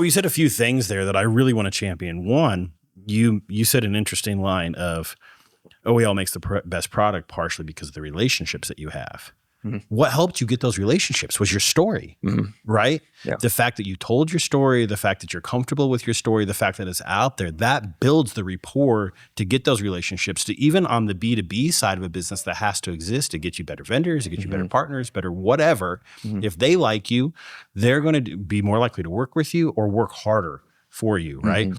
So you said a few things there that I really want to champion. One, you said an interesting line of OEL makes the best product partially because of the relationships that you have. Mm-hmm. What helped you get those relationships was your story, right? Yeah. The fact that you told your story, the fact that you're comfortable with your story, the fact that it's out there, that builds the rapport to get those relationships to even on the B2B side of a business that has to exist to get you better vendors, to get you better partners, better whatever. If they like you, they're going to be more likely to work with you or work harder for you, right?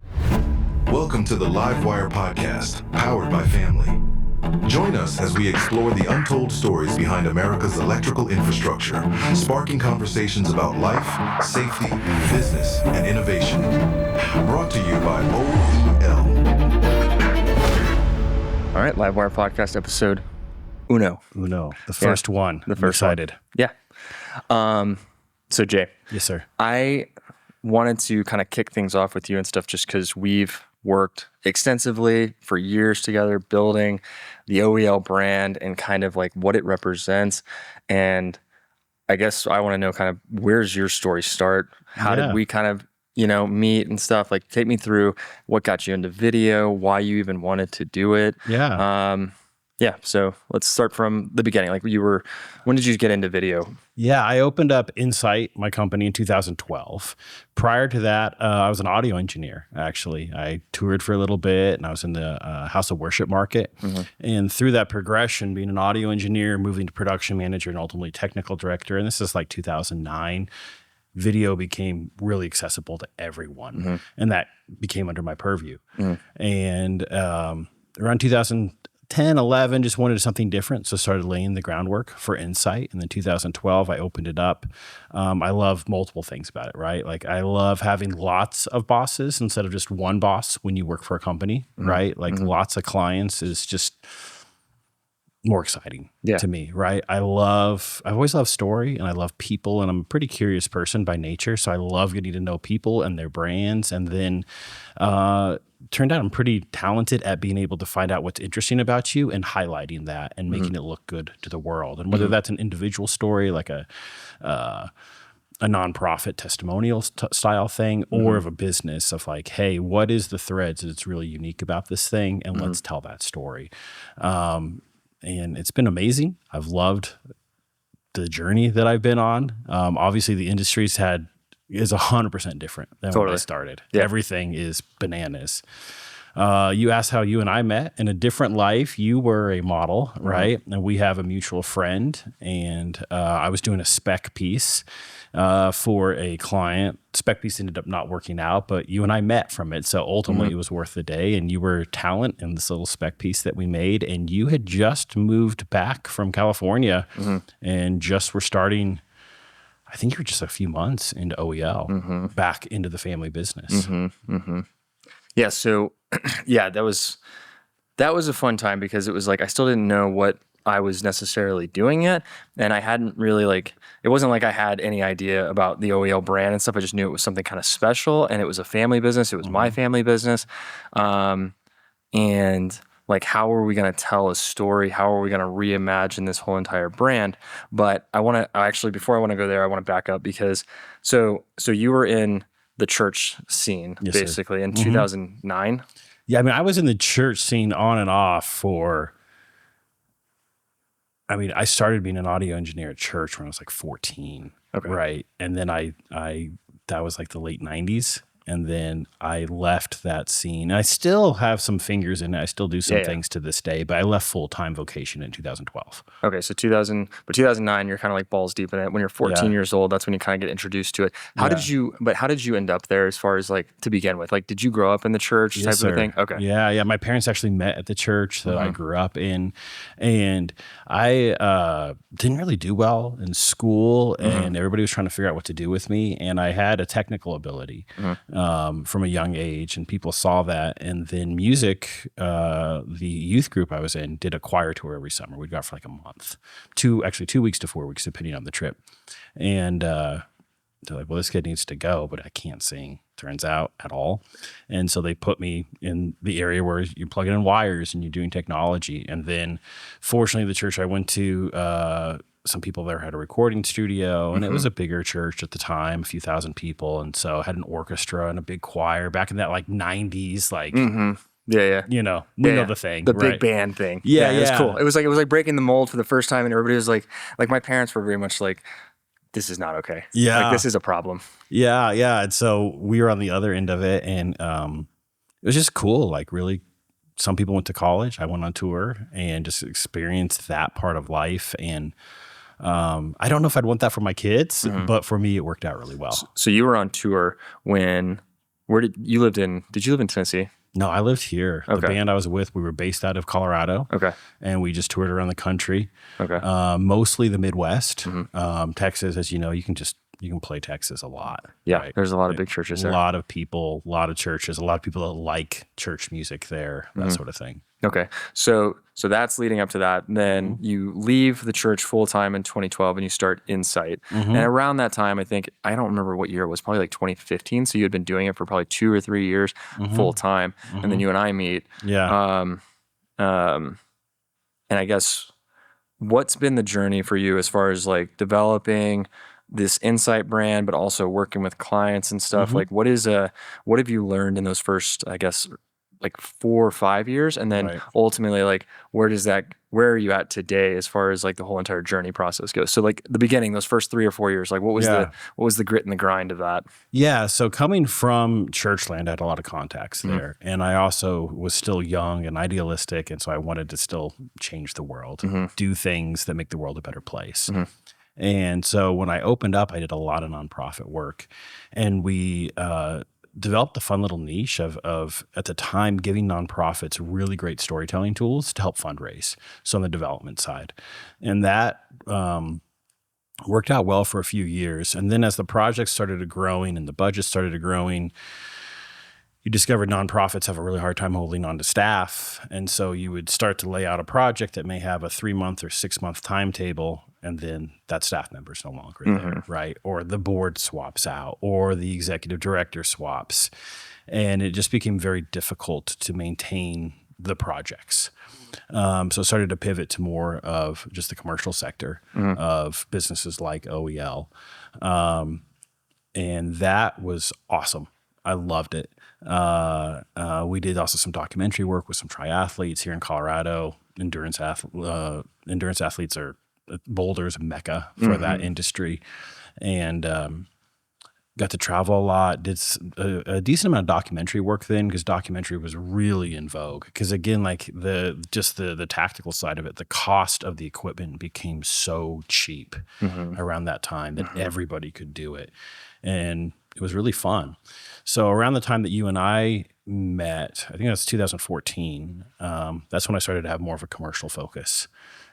Welcome to the LiveWire podcast, powered by Family. Join us as we explore the untold stories behind America's electrical infrastructure, sparking conversations about life, safety, business, and innovation. Brought to you by OEL. All right, LiveWire podcast episode uno. The first one. The first excited. One. Yeah. So Jay. Yes, sir. I wanted to kind of kick things off with you and stuff just because we've worked extensively for years together building the OEL brand and kind of like what it represents. And I guess I want to know kind of where's your story start? How did we kind of, meet and stuff? Like take me through what got you into video, why you even wanted to do it. So let's start from the beginning. Like when did you get into video? Yeah, I opened up Insight, my company, in 2012. Prior to that, I was an audio engineer, actually. I toured for a little bit, and I was in the house of worship market. And through that progression, being an audio engineer, moving to production manager, and ultimately technical director, and this is like 2009, video became really accessible to everyone. And that became under my purview. And around 2010, 11, just wanted something different. So started laying the groundwork for Insight. And then 2012, I opened it up. I love multiple things about it, right? Like I love having lots of bosses instead of just one boss when you work for a company, right? Like lots of clients is just more exciting to me, right? I always love story and I love people, and I'm a pretty curious person by nature. So I love getting to know people and their brands. And then turned out I'm pretty talented at being able to find out what's interesting about you and highlighting that and making it look good to the world. And whether that's an individual story, like a nonprofit testimonial style thing, or of a business of like, hey, what is the threads that's really unique about this thing? And let's tell that story. And it's been amazing. I've loved the journey that I've been on. Obviously the industry's is 100% different than when I started. Yeah. Everything is bananas. You asked how you and I met. In a different life, you were a model, right? And we have a mutual friend. And I was doing a spec piece for a client. Spec piece ended up not working out, but you and I met from it. So ultimately it was worth the day. And you were talent in this little spec piece that we made. And you had just moved back from California and just were starting, I think you were just a few months into OEL, back into the family business. Yeah. So that was a fun time because it was like, I still didn't know what I was necessarily doing yet. And I hadn't really it wasn't like I had any idea about the OEL brand and stuff. I just knew it was something kind of special, and it was a family business. It was my family business. And like, how are we going to tell a story? How are we going to reimagine this whole entire brand? But before I want to go there, I want to back up because, so you were in the church scene, yes, basically, sir. In 2009. Yeah. I mean, I was in the church scene on and off I started being an audio engineer at church when I was like 14. Okay. Right. And then that was like the late 90s. And then I left that scene. I still have some fingers in it. I still do some things to this day, but I left full-time vocation in 2012. Okay, so 2009, you're kind of like balls deep in it. When you're 14 years old, that's when you kind of get introduced to it. How did you end up there as far as like to begin with? Like, did you grow up in the church type of thing? Okay. Yeah. My parents actually met at the church that I grew up in. And I didn't really do well in school, and everybody was trying to figure out what to do with me. And I had a technical ability. From a young age, and people saw that. And then music, the youth group I was in did a choir tour every summer. We'd go out for like a month, 2 weeks to 4 weeks, depending on the trip. And they're like, well, this kid needs to go, but I can't sing, turns out, at all. And so they put me in the area where you're plugging in wires and you're doing technology. And then fortunately, the church I went to some people there had a recording studio, and it was a bigger church at the time, a few thousand people. And so had an orchestra and a big choir back in that like 90s, like, Yeah. you know, we know the thing, the right? big band thing. Yeah, It was cool. It was like breaking the mold for the first time, and everybody was like my parents were very much like, this is not okay. Yeah. Like, this is a problem. Yeah. And so we were on the other end of it, and it was just cool. Like, really, some people went to college. I went on tour and just experienced that part of life. And I don't know if I'd want that for my kids, but for me, it worked out really well. So you were on tour did you live in Tennessee? No, I lived here. Okay. The band I was with, we were based out of Colorado. Okay. And we just toured around the country. Okay. Mostly the Midwest. Texas, as you know, you can play Texas a lot. Yeah. Right? There's a lot of big churches there. A lot of people, a lot of churches, a lot of people that like church music there, that sort of thing. Okay. So that's leading up to that. And then you leave the church full time in 2012 and you start Insight. And around that time, I don't remember what year it was, probably like 2015. So you had been doing it for probably 2 or 3 years full time. And then you and I meet. Yeah. And I guess what's been the journey for you as far as like developing this Insight brand, but also working with clients and stuff? Like what have you learned in those first, I guess, like 4 or 5 years? And then ultimately, like, where are you at today as far as like the whole entire journey process goes? So like the beginning, those first 3 or 4 years, like what was the grit and the grind of that? Yeah. So coming from Churchland, I had a lot of contacts there. And I also was still young and idealistic. And so I wanted to still change the world, do things that make the world a better place. And so when I opened up, I did a lot of nonprofit work, and we developed a fun little niche of at the time giving nonprofits really great storytelling tools to help fundraise. So on the development side, and that worked out well for a few years. And then as the projects started growing and the budget started growing, you discovered nonprofits have a really hard time holding on to staff. And so you would start to lay out a project that may have a 3-month or 6-month timetable, and then that staff member is no longer there, right? Or the board swaps out, or the executive director swaps. And it just became very difficult to maintain the projects. So I started to pivot to more of just the commercial sector of businesses like OEL. And that was awesome. I loved it. We did also some documentary work with some triathletes here in Colorado. Endurance athletes are Boulder's mecca for that industry, and got to travel a lot. Did a decent amount of documentary work then, because documentary was really in vogue. Because again, like the tactical side of it, the cost of the equipment became so cheap around that time that everybody could do it, and it was really fun. So around the time that you and I met, I think that's 2014, that's when I started to have more of a commercial focus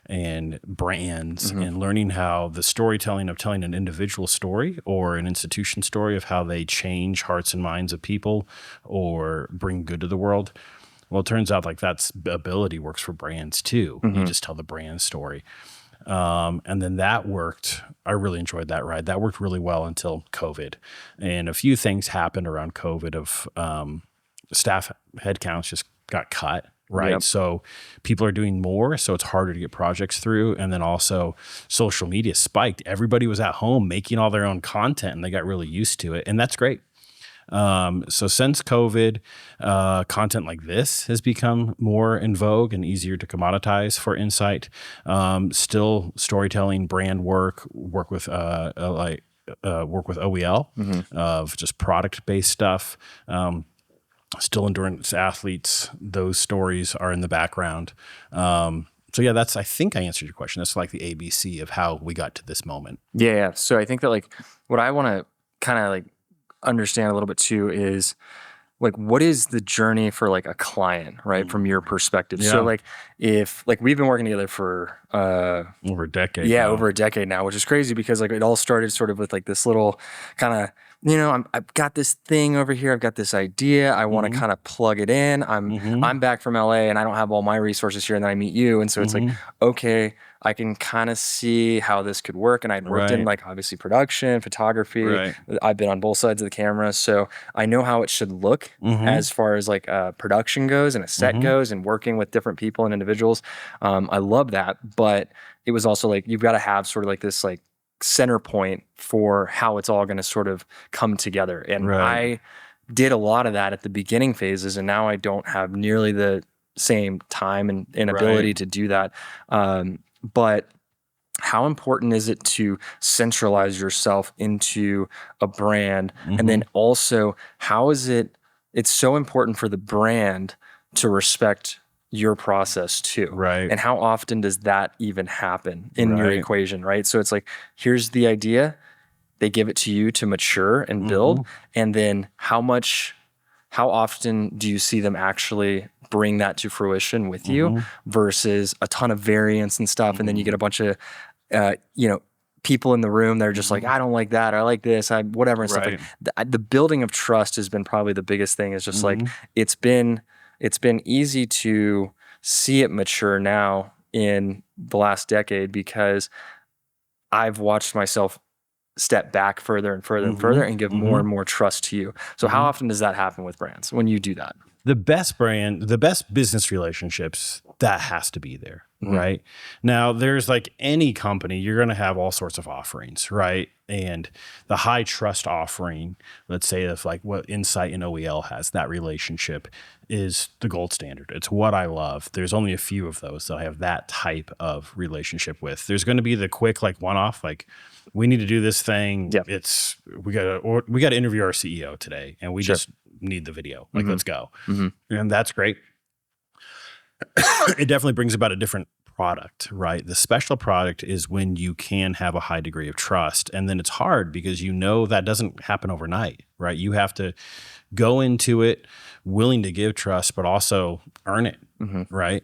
and brands and learning how the storytelling of telling an individual story or an institution story of how they change hearts and minds of people or bring good to the world. Well, it turns out like that's ability works for brands too. You just tell the brand story. And then that worked. I really enjoyed that ride. That worked really well until COVID. And a few things happened around COVID of staff headcounts just got cut, right? Yep. So people are doing more, so it's harder to get projects through. And then also social media spiked. Everybody was at home making all their own content, and they got really used to it. And that's great. So since COVID, content like this has become more in vogue and easier to commoditize for Insight. Still storytelling, brand work with OEL of just product-based stuff. Still endurance athletes, those stories are in the background. So yeah, I think I answered your question. That's like the ABC of how we got to this moment. Yeah. So I think that like what I want to kind of like understand a little bit too is like, what is the journey for like a client, right? From your perspective. Yeah. So like if like we've been working together for over a decade. Yeah, now. over a decade now, which is crazy because like it all started sort of with like this little kind of I've got this thing over here. I've got this idea. I want to kind of plug it in. I'm back from LA and I don't have all my resources here. And then I meet you. And so it's like, okay, I can kind of see how this could work. And I'd worked in like obviously production, photography. Right. I've been on both sides of the camera. So I know how it should look as far as like production goes and a set goes and working with different people and individuals. I love that. But it was also like, you've got to have sort of like this like center point for how it's all going to sort of come together. And I did a lot of that at the beginning phases. And now I don't have nearly the same time and ability to do that. But how important is it to centralize yourself into a brand? And then also, how is it's so important for the brand to respect your process too. Right. And how often does that even happen in your equation, right? So it's like, here's the idea. They give it to you to mature and build. And then how often do you see them actually bring that to fruition with you versus a ton of variance and stuff. And then you get a bunch of, people in the room that are just like, I don't like that. I like this, whatever. And stuff like the building of trust has been probably the biggest thing. Is just like, it's been easy to see it mature now in the last decade because I've watched myself step back further and further and further and give more and more trust to you. So how often does that happen with brands when you do that? The best business relationships, that has to be there, right? Now, there's like any company, you're going to have all sorts of offerings, right? And the high trust offering, let's say if like what Insight and OEL has, that relationship is the gold standard. It's what I love. There's only a few of those that I have that type of relationship with. There's going to be the quick like one-off, like we need to do this thing. Yep. We got to interview our CEO today, and we just need the video. Like, let's go. And that's great. It definitely brings about a different product, right? The special product is when you can have a high degree of trust. And then it's hard because that doesn't happen overnight, right? You have to go into it willing to give trust, but also earn it, right?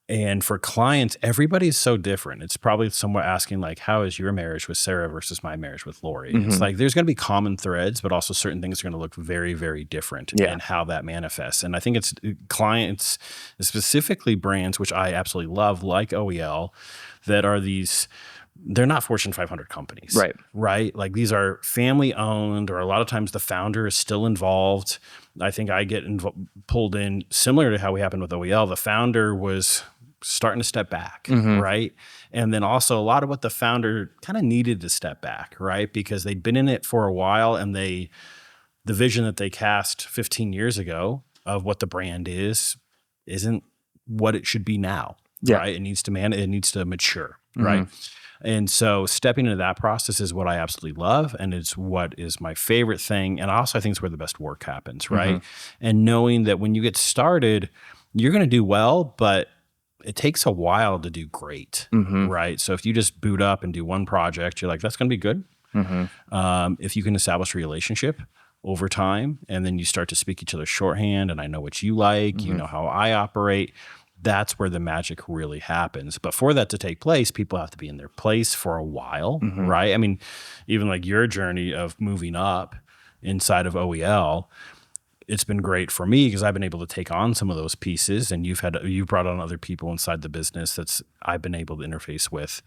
And for clients, everybody's so different. It's probably somewhat asking like, how is your marriage with Sarah versus my marriage with Lori? It's like, there's going to be common threads, but also certain things are going to look very, very different in how that manifests. And I think it's clients, specifically brands, which I absolutely love, like OEL, that are they're not Fortune 500 companies, right? Like these are family owned, or a lot of times the founder is still involved. I think I get pulled in similar to how we happened with OEL. The founder was starting to step back, right? And then also a lot of what the founder kind of needed to step back, right? Because they'd been in it for a while, and the vision that they cast 15 years ago of what the brand isn't what it should be now, right? It needs to mature, right? And so stepping into that process is what I absolutely love, and it's what is my favorite thing. And also I think it's where the best work happens, right? And knowing that when you get started, you're going to do well, but it takes a while to do great, right? So if you just boot up and do one project, you're like, that's going to be good. If you can establish a relationship over time, and then you start to speak each other's shorthand, and I know what you like, you know how I operate, that's where the magic really happens. But for that to take place, people have to be in their place for a while, right? I mean, even like your journey of moving up inside of OEL, it's been great for me because I've been able to take on some of those pieces, and you've brought on other people inside the business I've been able to interface with.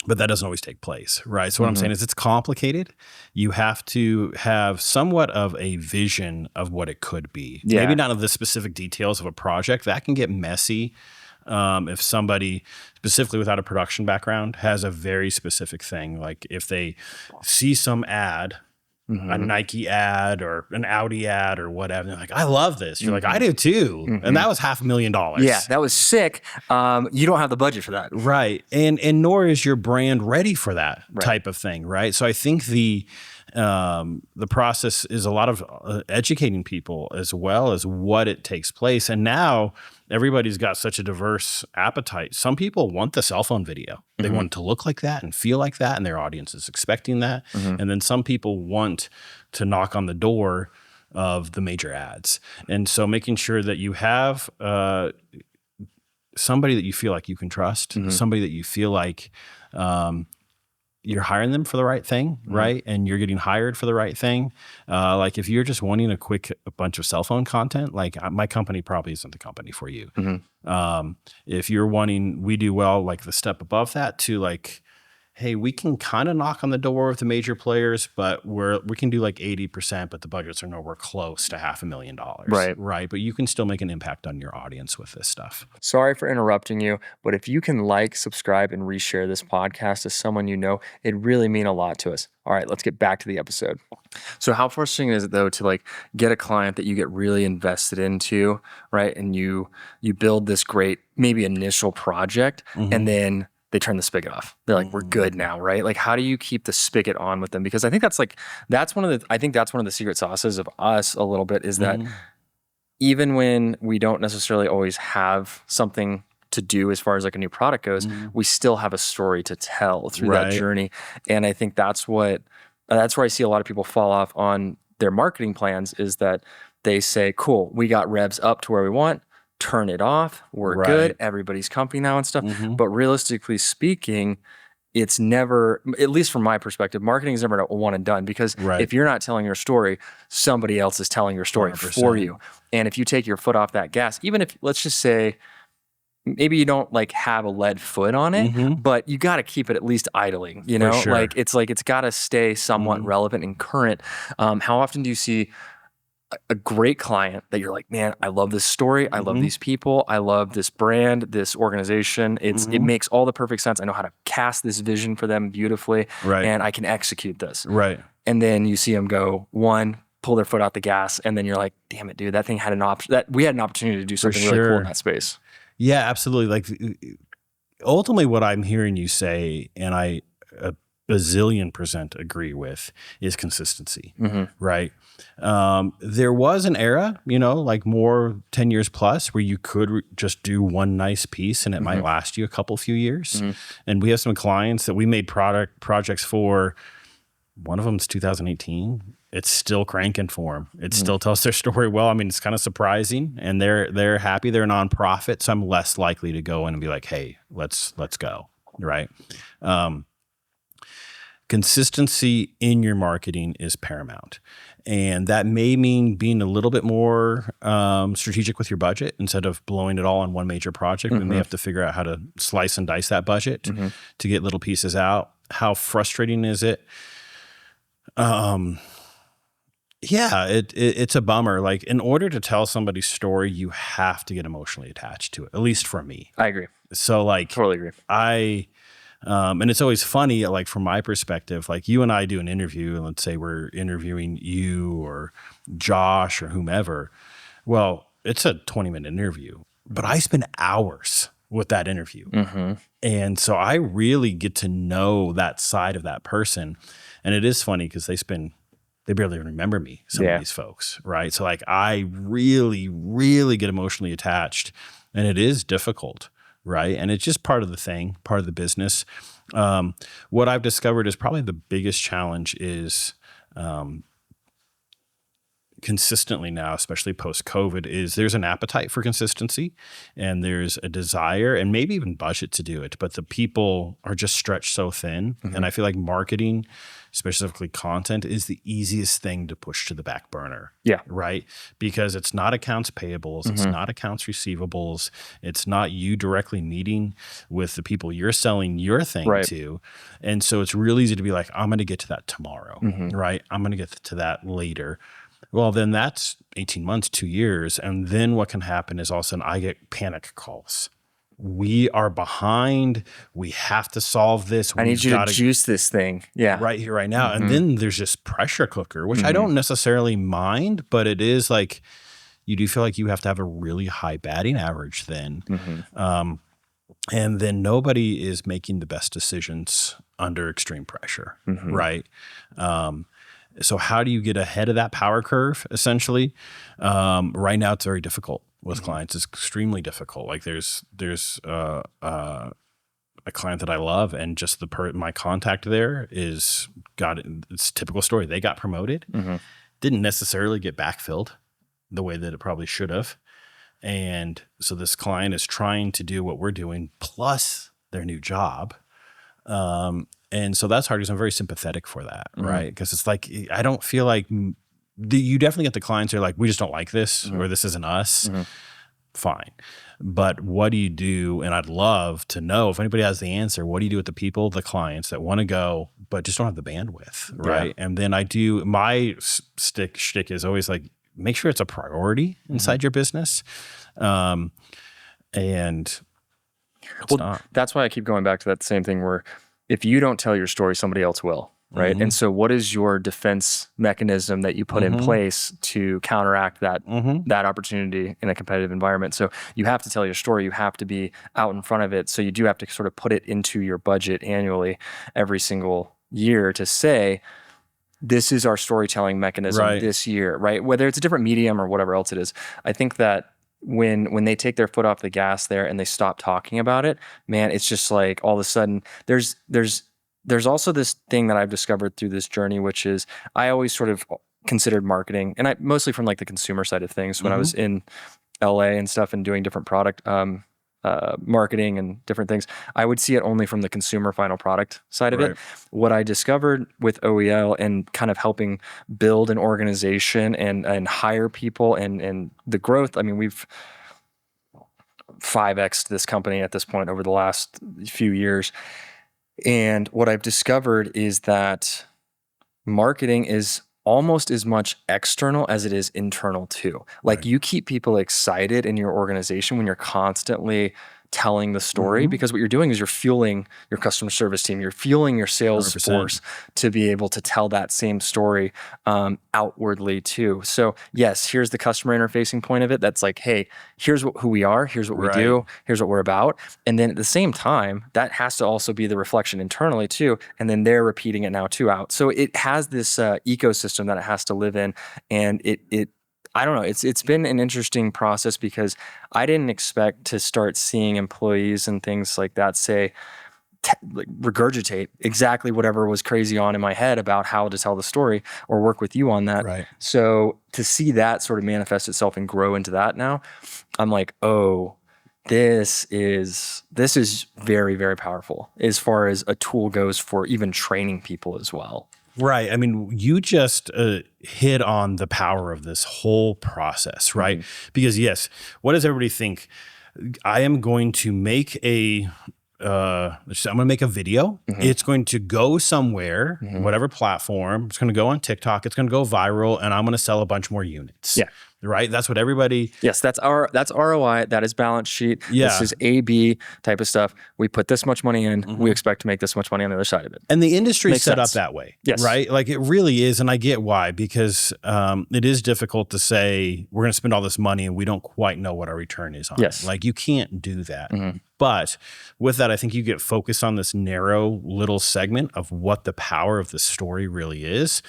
But that doesn't always take place, right? So what I'm saying is it's complicated. You have to have somewhat of a vision of what it could be. Maybe not of the specific details of a project. That can get messy if somebody, specifically without a production background, has a very specific thing. Like if they see some ad, a Nike ad or an Audi ad or whatever, and they're like, I love this. You're like, I do too. And that was $500,000. Yeah, that was sick. You don't have the budget for that. Right. And nor is your brand ready for that type of thing, right? So I think the process is a lot of educating people as well as what it takes place. And now everybody's got such a diverse appetite. Some people want the cell phone video. They want it to look like that and feel like that, and their audience is expecting that. And then some people want to knock on the door of the major ads. And so making sure that you have somebody that you feel like you can trust, somebody that you feel like you're hiring them for the right thing, right? And you're getting hired for the right thing. Like if you're just wanting a bunch of cell phone content, like my company probably isn't the company for you. If you're wanting, we do well, like the step above that to like, hey, we can kind of knock on the door with the major players, but we can do like 80%, but the budgets are nowhere close to $500,000. Right. But you can still make an impact on your audience with this stuff. Sorry for interrupting you, but if you can like, subscribe, and reshare this podcast to someone you know, it'd really mean a lot to us. All right, let's get back to the episode. So how frustrating is it though to like get a client that you get really invested into, right? And you build this great maybe initial project and then they turn the spigot off. They're like, we're good now, right? Like, how do you keep the spigot on with them? Because I think that's one of the secret sauces of us a little bit is that even when we don't necessarily always have something to do as far as like a new product goes, we still have a story to tell through that journey. And I think that's where I see a lot of people fall off on their marketing plans is that they say, cool, we got revs up to where we want, turn it off. We're good. Everybody's comfy now and stuff. But realistically speaking, it's never, at least from my perspective, marketing is never a one and done because if you're not telling your story, somebody else is telling your story 100%. For you. And if you take your foot off that gas, even if, let's just say, maybe you don't like have a lead foot on it, but you got to keep it at least idling, you know, like it's got to stay somewhat relevant and current. How often do you see a great client that you're like, man, I love this story. I love these people. I love this brand, this organization. It makes all the perfect sense. I know how to cast this vision for them beautifully and I can execute this. And then you see them go pull their foot out the gas. And then you're like, damn it, dude, that thing had we had an opportunity to do something really cool in that space. Yeah, absolutely. Like ultimately what I'm hearing you say, and I a bazillion% agree with, is consistency, right? There was an era, like more 10 years plus where you could just do one nice piece and it might last you a few years. And we have some clients that we made projects for. One of them is 2018. It's still cranking for them. It still tells their story well. I mean, it's kind of surprising, and they're happy. They're a nonprofit, so I'm less likely to go in and be like, "Hey, let's go." Right? Consistency in your marketing is paramount, and that may mean being a little bit more strategic with your budget instead of blowing it all on one major project. We may have to figure out how to slice and dice that budget to get little pieces out. How frustrating is it? Yeah, it's a bummer. Like in order to tell somebody's story, you have to get emotionally attached to it, at least for me. I agree. So like, totally agree. And it's always funny, like from my perspective, like you and I do an interview and let's say we're interviewing you or Josh or whomever. Well, it's a 20-minute interview, but I spend hours with that interview. And so I really get to know that side of that person. And it is funny because they barely remember me, some of these folks, right? So like I really, really get emotionally attached and it is difficult, right? And it's just part of the thing, part of the business. What I've discovered is probably the biggest challenge is consistently now, especially post-COVID, is there's an appetite for consistency and there's a desire and maybe even budget to do it, but the people are just stretched so thin. And I feel like marketing, specifically content, is the easiest thing to push to the back burner. Right? Because it's not accounts payables, it's not accounts receivables, it's not you directly meeting with the people you're selling your thing to. And so it's real easy to be like, I'm going to get to that tomorrow, right? I'm going to get to that later. Well, then that's 18 months, 2 years. And then what can happen is all of a sudden I get panic calls. We are behind. We have to solve this. I need you to juice this thing. Right here, right now. And then there's this pressure cooker, which I don't necessarily mind, but it is like, you do feel like you have to have a really high batting average then. And then nobody is making the best decisions under extreme pressure, right? So how do you get ahead of that power curve, essentially? Right now, it's very difficult with clients. It's extremely difficult. Like there's a client that I love, and just my contact there it's a typical story. They got promoted, didn't necessarily get backfilled the way that it probably should have. And so this client is trying to do what we're doing plus their new job. And so that's hard because I'm very sympathetic for that, right? Because it's like, I don't feel like you definitely get the clients who are like, we just don't like this or this isn't us. Fine. But what do you do? And I'd love to know if anybody has the answer. What do you do with the people, the clients that want to go, but just don't have the bandwidth, right? And then my shtick is always like, make sure it's a priority inside your business. And that's why I keep going back to that same thing where if you don't tell your story, somebody else will. Right. And so what is your defense mechanism that you put in place to counteract that opportunity in a competitive environment? So you have to tell your story. You have to be out in front of it. So you do have to sort of put it into your budget annually every single year to say, this is our storytelling mechanism this year, right? Whether it's a different medium or whatever else it is. I think that when they take their foot off the gas there and they stop talking about it, man, it's just like all of a sudden there's also this thing that I've discovered through this journey, which is I always sort of considered marketing, and I mostly from like the consumer side of things. When I was in LA and stuff and doing different product marketing and different things, I would see it only from the consumer final product side of it. What I discovered with OEL and kind of helping build an organization and hire people and the growth, I mean, we've 5x'd this company at this point over the last few years. And what I've discovered is that marketing is almost as much external as it is internal too. Like you keep people excited in your organization when you're constantly telling the story, because what you're doing is you're fueling your customer service team, you're fueling your sales 100%. force to be able to tell that same story outwardly too. So yes, here's the customer interfacing point of it. That's like, hey, here's who we are, here's what we do, here's what we're about. And then at the same time, that has to also be the reflection internally too. And then they're repeating it now too out. So it has this ecosystem that it has to live in. And it I don't know. It's been an interesting process because I didn't expect to start seeing employees and things like that say, regurgitate exactly whatever was crazy on in my head about how to tell the story or work with you on that. Right. So to see that sort of manifest itself and grow into that now, I'm like, oh, this is very, very powerful as far as a tool goes for even training people as well. Right. I mean, you just hit on the power of this whole process, right? Because yes, what does everybody think? I am going to make I'm going to make a video. It's going to go somewhere, whatever platform. It's going to go on TikTok. It's going to go viral, and I'm going to sell a bunch more units. Yeah. Right. That's what everybody. Yes. That's ROI. That is balance sheet. Yeah. This is A/B type of stuff. We put this much money in. We expect to make this much money on the other side of it. And the industry is set sense. up that way. Yes. Right. Like it really is. And I get why, because it is difficult to say we're going to spend all this money and we don't quite know what our return is on it. Like you can't do that. But with that, I think you get focused on this narrow little segment of what the power of the story really is.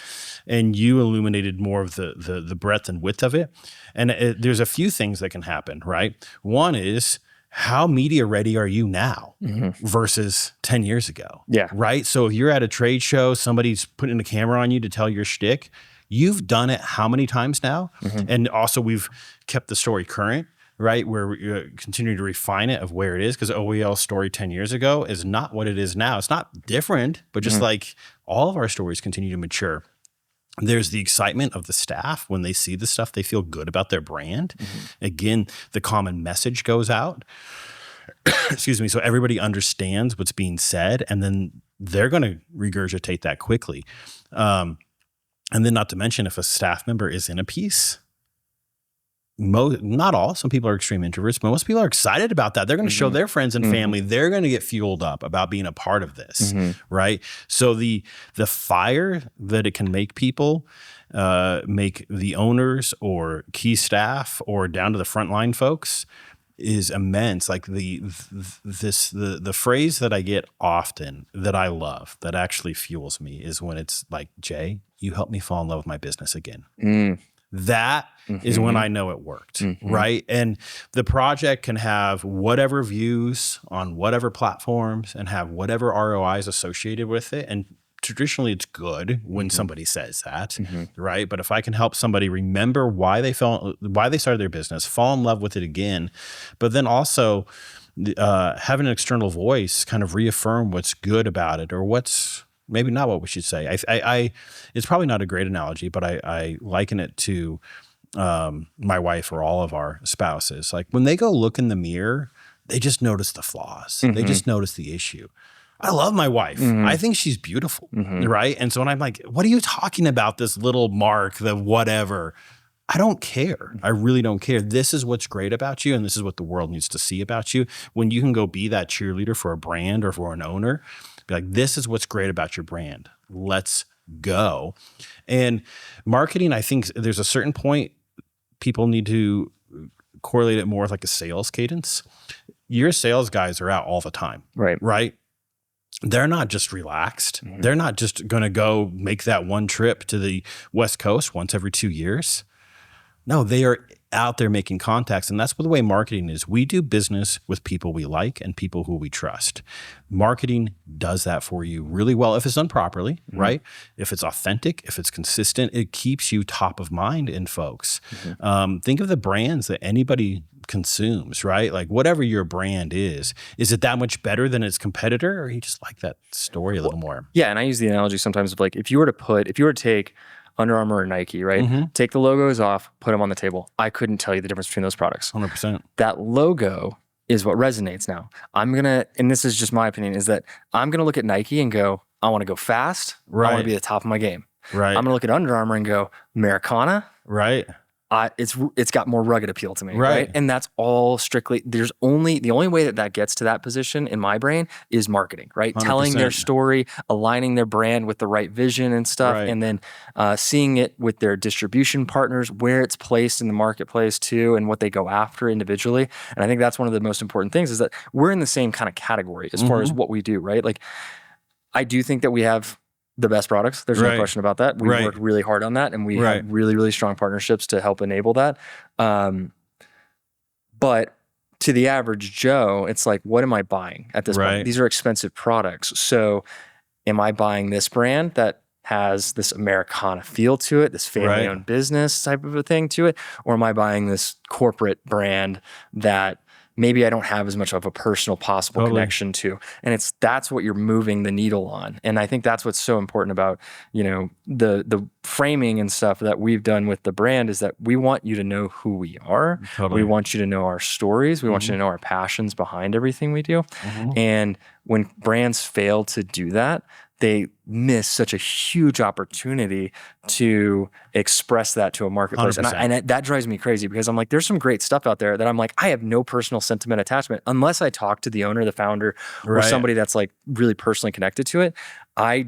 And you illuminated more of the breadth and width of it. And there's a few things that can happen, right? One is, how media ready are you now versus 10 years ago? Yeah. Right? So if you're at a trade show, somebody's putting a camera on you to tell your shtick, you've done it how many times now? And also we've kept the story current, right? Where we continue to refine it of where it is, because OEL story 10 years ago is not what it is now. It's not different, but just like all of our stories continue to mature. There's the excitement of the staff when they see the stuff, they feel good about their brand. Again, the common message goes out. Excuse me. So everybody understands what's being said, and then they're going to regurgitate that quickly. And then not to mention, if a staff member is in a piece, not all, some people are extreme introverts, but most people are excited about that. They're going to show their friends and family. They're going to get fueled up about being a part of this, right? So the fire that it can make people, make the owners or key staff or down to the frontline folks is immense. Like the phrase that I get often that I love, that actually fuels me, is when it's like, Jay, you helped me fall in love with my business again. That is when I know it worked, right? And the project can have whatever views on whatever platforms and have whatever ROIs associated with it. And traditionally it's good when somebody says that, right? But if I can help somebody remember why they started their business, fall in love with it again, but then also having an external voice kind of reaffirm what's good about it or what's maybe not what we should say. I it's probably not a great analogy, but I liken it to my wife or all of our spouses. Like when they go look in the mirror, they just notice the flaws. They just notice the issue. I love my wife. I think she's beautiful, right? And so when I'm like, what are you talking about, this little mark, the whatever? I don't care. I really don't care. This is what's great about you, and this is what the world needs to see about you. When you can go be that cheerleader for a brand or for an owner, be like, this is what's great about your brand. Let's go. And marketing, I think there's a certain point people need to correlate it more with like a sales cadence. Your sales guys are out all the time, right? They're not just relaxed. They're not just going to go make that one trip to the West Coast once every 2 years. No, they are out there making contacts. And that's what the way marketing is. We do business with people we like and people who we trust. Marketing does that for you really well if it's done properly, right? If it's authentic, if it's consistent, it keeps you top of mind in folks. Think of the brands that anybody consumes, right? Like whatever your brand is it that much better than its competitor, or you just like that story a little more? Yeah, and I use the analogy sometimes of like, if you were to take Under Armour or Nike, right? Take the logos off, put them on the table. I couldn't tell you the difference between those products. 100%. That logo is what resonates now. And this is just my opinion, is that I'm going to look at Nike and go, I want to go fast. Right. I want to be at the top of my game. Right. I'm going to look at Under Armour and go, Americana. Right. It's got more rugged appeal to me, Right. right? And that's all strictly, the only way that gets to that position in my brain is marketing, right? 100%. Telling their story, aligning their brand with the right vision and stuff, Right. and then seeing it with their distribution partners, where it's placed in the marketplace too, and what they go after individually. And I think that's one of the most important things, is that we're in the same kind of category as far as what we do, right? Like, I do think that we have the best products. There's no question about that. We work really hard on that, and we have really, really strong partnerships to help enable that. But to the average Joe, it's like, what am I buying at this point? These are expensive products. So am I buying this brand that has this Americana feel to it, this family-owned business type of a thing to it? Or am I buying this corporate brand that maybe I don't have as much of a personal possible connection to? And that's what you're moving the needle on. And I think that's what's so important about, the framing and stuff that we've done with the brand, is that we want you to know who we are. We want you to know our stories. We want you to know our passions behind everything we do. And when brands fail to do that, they miss such a huge opportunity to express that to a marketplace. And that drives me crazy, because I'm like, there's some great stuff out there that I'm like, I have no personal sentiment attachment unless I talk to the owner, the founder, or somebody that's like really personally connected to it. I'll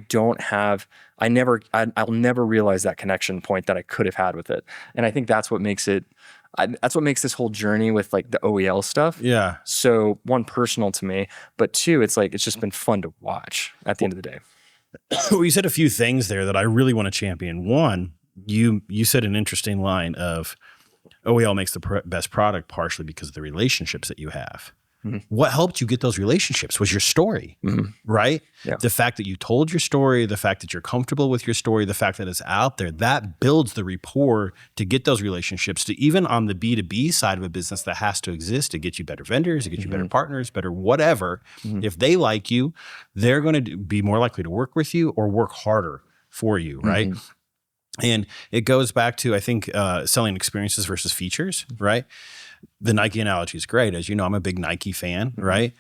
never realize that connection point that I could have had with it. And I think that's what makes this whole journey with like the OEL stuff. Yeah. So one, personal to me, but two, it's like, it's just been fun to watch at the end of the day. Well, you said a few things there that I really want to champion. One, you said an interesting line of OEL makes the best product partially because of the relationships that you have. What helped you get those relationships was your story, right? Yeah. The fact that you told your story, the fact that you're comfortable with your story, the fact that it's out there, that builds the rapport to get those relationships, to even on the B2B side of a business that has to exist to get you better vendors, to get you better partners, better whatever. If they like you, they're going to be more likely to work with you or work harder for you, right? And it goes back to, I think, selling experiences versus features, right? The Nike analogy is great. As you know, I'm a big Nike fan, right?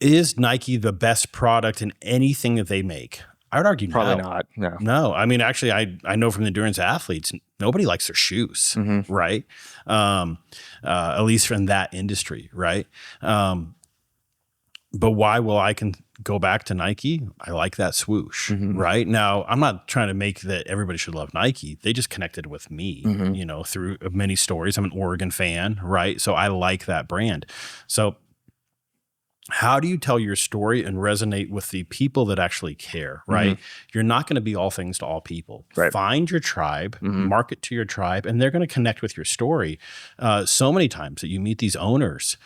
Is Nike the best product in anything that they make? I would argue probably not. No. I mean, actually, I know from the endurance athletes, nobody likes their shoes, right? At least from that industry, right? But why will I can go back to Nike? I like that swoosh, right? Now, I'm not trying to make that everybody should love Nike. They just connected with me, through many stories. I'm an Oregon fan, right? So I like that brand. So how do you tell your story and resonate with the people that actually care, right? You're not going to be all things to all people. Find your tribe, market to your tribe, and they're going to connect with your story. So many times that you meet these owners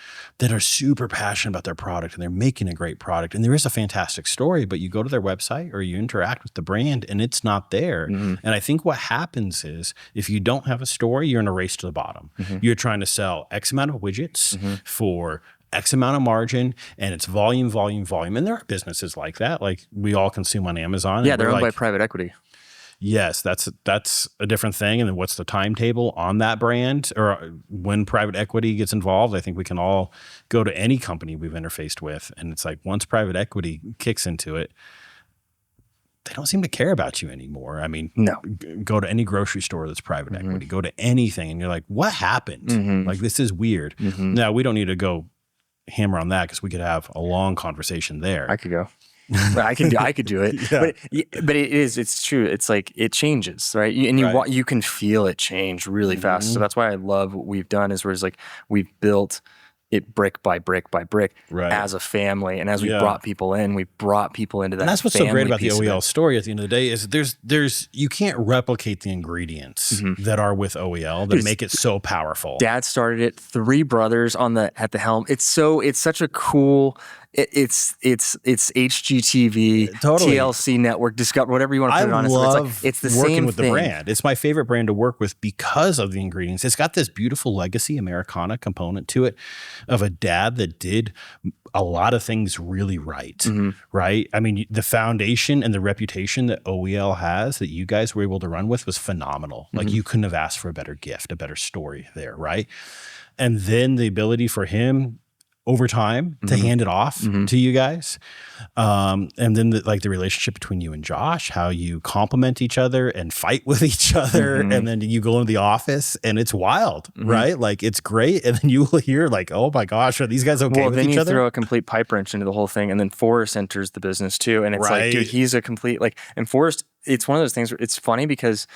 that are super passionate about their product and they're making a great product and there is a fantastic story, but you go to their website or you interact with the brand and it's not there. And I think what happens is if you don't have a story, you're in a race to the bottom. You're trying to sell X amount of widgets for X amount of margin and it's volume. And there are businesses like that. Like we all consume on Amazon. Yeah, they're owned by private equity. Yes, that's a different thing. And then what's the timetable on that brand or when private equity gets involved? I think we can all go to any company we've interfaced with. And it's like once private equity kicks into it, they don't seem to care about you anymore. I mean, no. Go to any grocery store that's private equity, go to anything. And you're like, what happened? Like, this is weird. Now, we don't need to go hammer on that because we could have a long conversation there. I could go. I could do it. But it's true. It's like it changes, right? And you can feel it change really fast. So that's why I love what we've done is whereas like we've built it brick by brick by brick as a family. And as we brought people in, we brought people into that. And that's what's so great about the OEL story at the end of the day is there's you can't replicate the ingredients that are with OEL that make it so powerful. Dad started it, 3 brothers at the helm. It's such a cool. It's HGTV, TLC network, Discover, whatever you want to put it on. It's the working same with thing. The brand. It's my favorite brand to work with because of the ingredients. It's got this beautiful legacy Americana component to it of a dad that did a lot of things really right, right? I mean, the foundation and the reputation that OEL has that you guys were able to run with was phenomenal. Like you couldn't have asked for a better gift, a better story there, right? And then the ability for him over time to hand it off to you guys. And then the relationship between you and Josh, how you complement each other and fight with each other. And then you go into the office and it's wild, right? Like it's great. And then you will hear like, oh my gosh, are these guys okay with each other? Well, then you throw a complete pipe wrench into the whole thing. And then Forrest enters the business too. And it's like, dude, he's a complete and Forrest, it's one of those things where it's funny because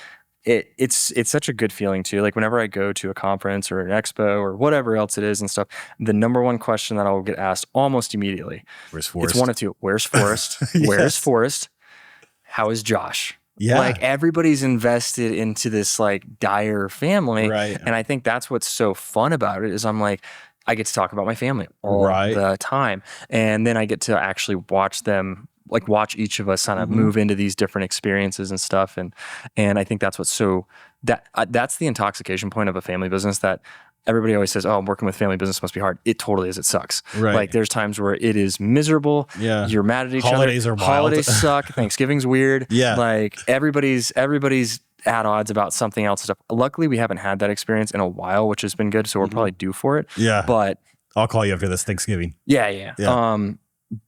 it's such a good feeling too. Like whenever I go to a conference or an expo or whatever else it is and stuff, the number one question that I will get asked almost immediately. Where's Forrest? It's one of two. Where's Forrest? Where's Forrest? How is Josh? Yeah. Like everybody's invested into this like Dyer family. Right. And I think that's what's so fun about it is I'm like, I get to talk about my family all the time. And then I get to actually watch them watch each of us kind of move into these different experiences and stuff. And I think that's what's that's the intoxication point of a family business that everybody always says, oh, working with family business must be hard. It totally is. It sucks. Right. Like there's times where it is miserable. Yeah. You're mad at each Holidays other. are wild. Holidays suck. Thanksgiving's weird. Yeah. Like everybody's at odds about something else and stuff. Luckily, we haven't had that experience in a while, which has been good. So we're probably due for it. Yeah. But I'll call you after this Thanksgiving. Yeah.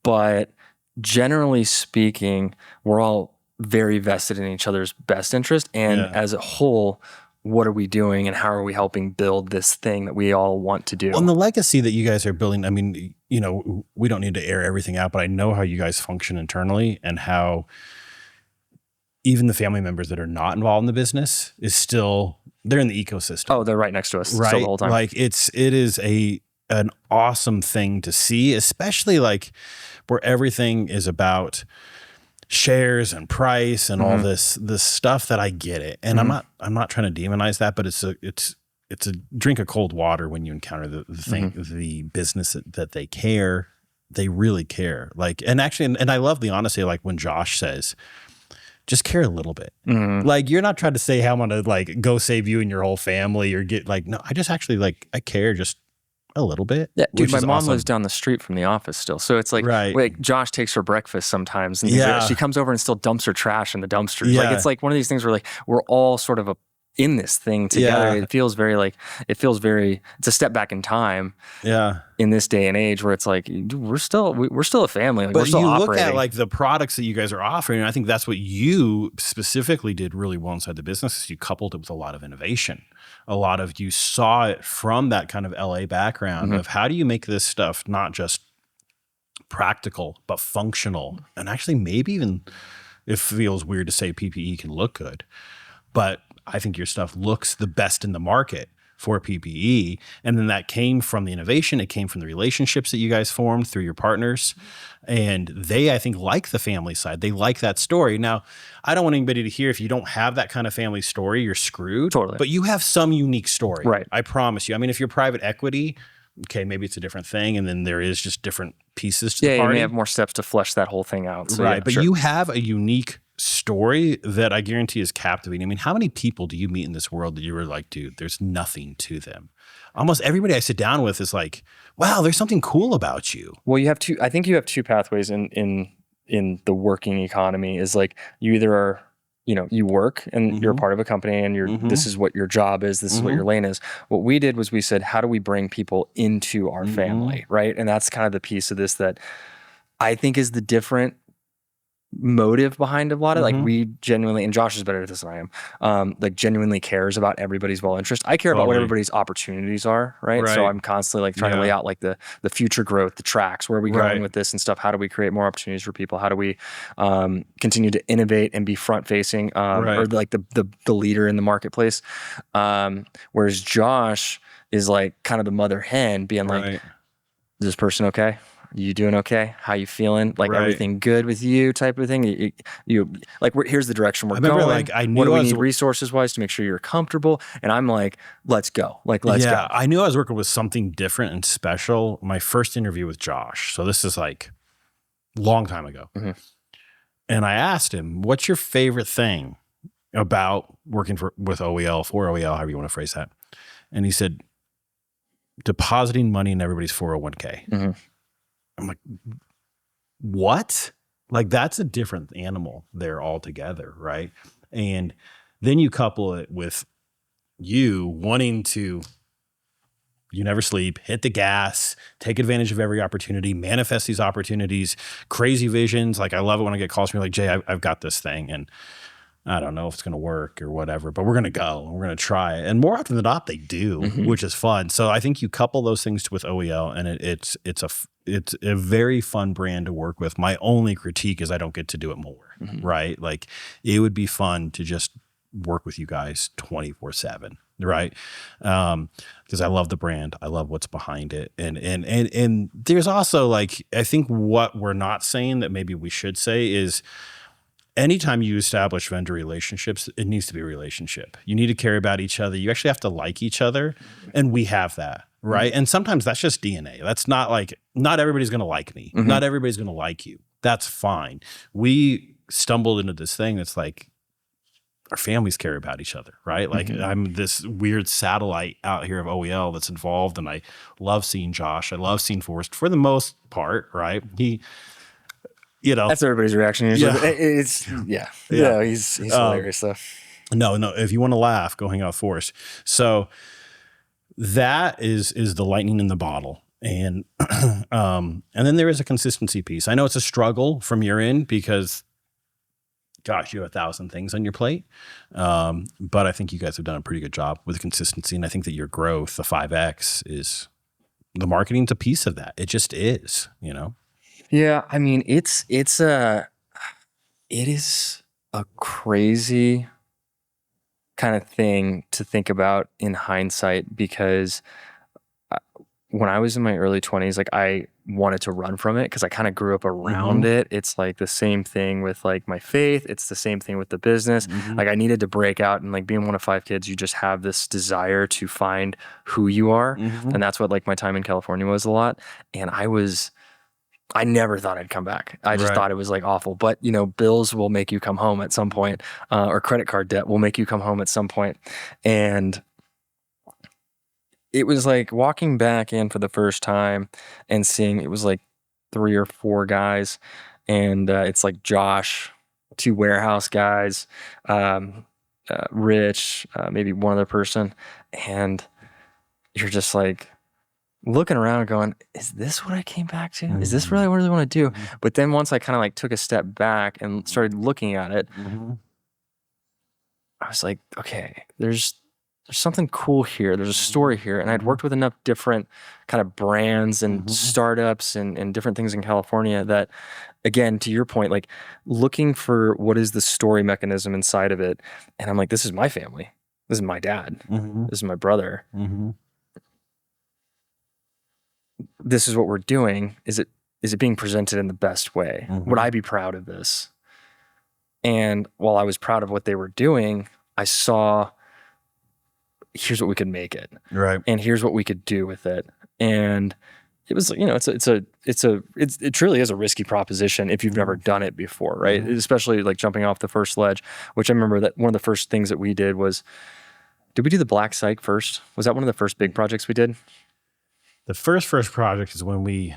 But generally speaking, we're all very vested in each other's best interest. And as a whole, what are we doing and how are we helping build this thing that we all want to do? Well, and the legacy that you guys are building, I mean, we don't need to air everything out, but I know how you guys function internally and how even the family members that are not involved in the business is still, they're in the ecosystem. Oh, they're right next to us right? still the whole time. Like it is an awesome thing to see, especially like where everything is about shares and price and all this stuff that I get it. And I'm not trying to demonize that, but it's a drink of cold water when you encounter the thing, the business that they care. They really care. Like, and actually, and I love the honesty, like when Josh says, just care a little bit. Like you're not trying to say how I'm going to like go save you and your whole family or get like, no, I just actually like, I care just a little bit. Yeah, dude, my mom lives down the street from the office still. So it's like Josh takes her breakfast sometimes and she comes over and still dumps her trash in the dumpsters. Yeah. Like it's like one of these things where like we're all sort of in this thing together. Yeah. It feels very it's a step back in time. Yeah. In this day and age where it's like dude, we're still a family. Like, but we're still you operating. look at like the products that you guys are offering, and I think that's what you specifically did really well inside the business is you coupled it with a lot of innovation. A lot of you saw it from that kind of LA background of how do you make this stuff not just practical, but functional. And actually maybe even it feels weird to say PPE can look good, but I think your stuff looks the best in the market for PPE. And then that came from the innovation. It came from the relationships that you guys formed through your partners. And they, I think, like the family side. They like that story. Now, I don't want anybody to hear if you don't have that kind of family story, you're screwed. Totally. But you have some unique story. Right. I promise you. I mean, if you're private equity, okay, maybe it's a different thing. And then there is just different pieces to the party. You may have more steps to flesh that whole thing out. So right. But you have a unique story that I guarantee is captivating. I mean, how many people do you meet in this world that you were like, dude, there's nothing to them? Almost everybody I sit down with is like, wow, there's something cool about you. Well, I think you have two pathways in the working economy. Is like, you either are, you work and you're a part of a company and this is what your job is, this is what your lane is. What we did was we said, how do we bring people into our family, right? And that's kind of the piece of this that I think is the different motive behind a lot of like, we genuinely, and Josh is better at this than I am, like genuinely cares about everybody's well-interest. I care about what everybody's opportunities are, right? So I'm constantly like trying to lay out like the future growth, the tracks, where are we going with this and stuff? How do we create more opportunities for people? How do we continue to innovate and be front-facing, or like the leader in the marketplace? Whereas Josh is like kind of the mother hen, being like, is this person okay? You doing okay? How you feeling? Like everything good with you, type of thing. You like, here's the direction we're going. Like, I knew what do we need resources wise to make sure you're comfortable? And I'm like, let's go. Like, let's go. I knew I was working with something different and special. My first interview with Josh. So this is like a long time ago. And I asked him, what's your favorite thing about working with OEL, for OEL, however you want to phrase that? And he said, depositing money in everybody's 401k. I'm like, what? Like, that's a different animal there altogether, right? And then you couple it with you wanting to, you never sleep, hit the gas, take advantage of every opportunity, manifest these opportunities, crazy visions. Like, I love it when I get calls from you like, Jay, I've got this thing, and I don't know if it's going to work or whatever, but we're going to go and we're going to try it. And more often than not, they do, which is fun. So I think you couple those things with OEL, and it's a very fun brand to work with. My only critique is I don't get to do it more, right? Like, it would be fun to just work with you guys 24/7, right? Because I love the brand. I love what's behind it. And there's also, like, I think what we're not saying that maybe we should say is, anytime you establish vendor relationships, it needs to be a relationship. You need to care about each other. You actually have to like each other. And we have that, right? And sometimes that's just DNA. That's not like, not everybody's going to like me. Not everybody's going to like you. That's fine. We stumbled into this thing that's like, our families care about each other, right? Like, I'm this weird satellite out here of OEL that's involved. And I love seeing Josh. I love seeing Forrest for the most part, right? That's everybody's reaction usually. He's hilarious though. No, if you want to laugh, go hang out with Forrest. So that is the lightning in the bottle. And then there is a consistency piece. I know it's a struggle from your end because, gosh, you have 1,000 things on your plate. But I think you guys have done a pretty good job with consistency. And I think that your growth, the 5X, is, the marketing's a piece of that. It just is, Yeah, I mean, it is a crazy kind of thing to think about in hindsight, because when I was in my early 20s, like, I wanted to run from it because I kind of grew up around it. It's like the same thing with like my faith. It's the same thing with the business. Like, I needed to break out, and like, being one of 5 kids, you just have this desire to find who you are. And that's what like my time in California was a lot. And I never thought I'd come back. I just thought it was like awful. But, bills will make you come home at some point, or credit card debt will make you come home at some point. And it was like walking back in for the first time and seeing, it was like 3 or 4 guys. And it's like Josh, 2 warehouse guys, Rich, maybe one other person. And you're just like, looking around and going, is this what I came back to? Is this really what I really want to do? But then once I kind of like took a step back and started looking at it, I was like, okay, there's something cool here. There's a story here. And I'd worked with enough different kind of brands and startups and different things in California that, again, to your point, like, looking for what is the story mechanism inside of it. And I'm like, this is my family. This is my dad. This is my brother. This is what we're doing. Is it being presented in the best way? Would I be proud of this? And while I was proud of what they were doing, I saw, here's what we could make it. Right. And here's what we could do with it. And it was, it truly is a risky proposition if you've never done it before, right? Especially like jumping off the first ledge, which I remember that one of the first things that we did was, did we do the Black Psych first? Was that one of the first big projects we did? The first project is when we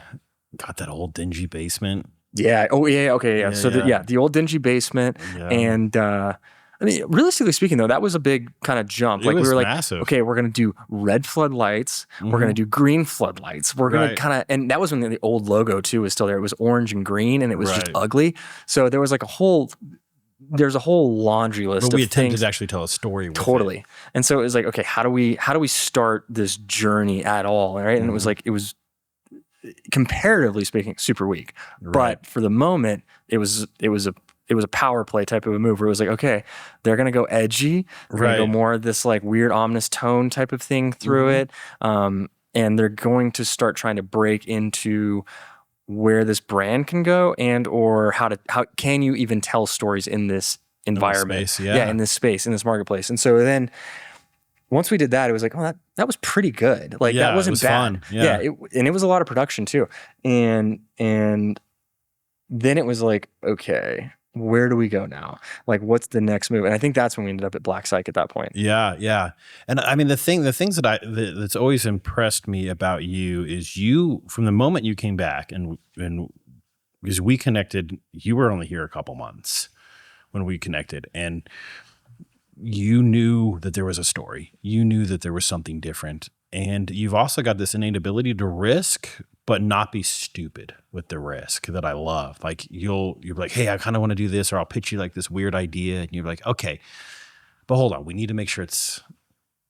got that old dingy basement. Yeah. Oh yeah. Okay. Yeah. So the old dingy basement, and I mean, realistically speaking, though, that was a big kind of jump. Like we were like, massive. Okay, we're gonna do red floodlights, we're gonna do green floodlights, we're gonna kind of, and that was when the old logo too was still there. It was orange and green, and it was just ugly. So there was like a whole laundry list. But we of attempted things. to actually tell a story with Totally. And so it was like, okay, how do we start this journey at all, right? And it was comparatively speaking super weak, but for the moment, it was a power play type of a move where it was like, okay, they're going to go edgy. They're going to go more of this like weird ominous tone type of thing through it. And they're going to start trying to break into where this brand can go or how can you even tell stories in this environment? In this space, in this marketplace. And so then once we did that, it was like, oh, that was pretty good. Like that wasn't bad. Fun. And it was a lot of production too. And then it was like, okay, where do we go now? Like, what's the next move? And I think that's when we ended up at Black Psych at that point. Yeah. And I mean, the things that's always impressed me about you is you, from the moment you came back and because we connected, you were only here a couple months when we connected, and you knew that there was a story. You knew that there was something different. And you've also got this innate ability to risk, but not be stupid with the risk that I love. Like you're like, hey, I kind of want to do this, or I'll pitch you like this weird idea. And you're like, okay, but hold on. We need to make sure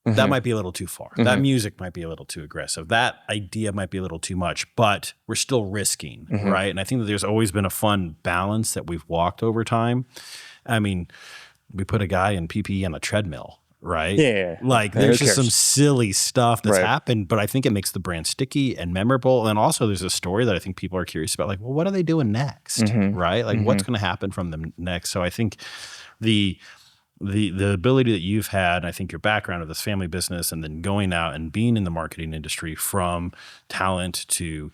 that might be a little too far. That music might be a little too aggressive. That idea might be a little too much, but we're still risking, right? And I think that there's always been a fun balance that we've walked over time. I mean, we put a guy in PPE on a treadmill, right? Yeah. Like there's just some silly stuff that's happened, but I think it makes the brand sticky and memorable. And also there's a story that I think people are curious about, like, well, what are they doing next? Right? Like what's going to happen from them next? So I think the ability that you've had, I think your background of this family business and then going out and being in the marketing industry from talent to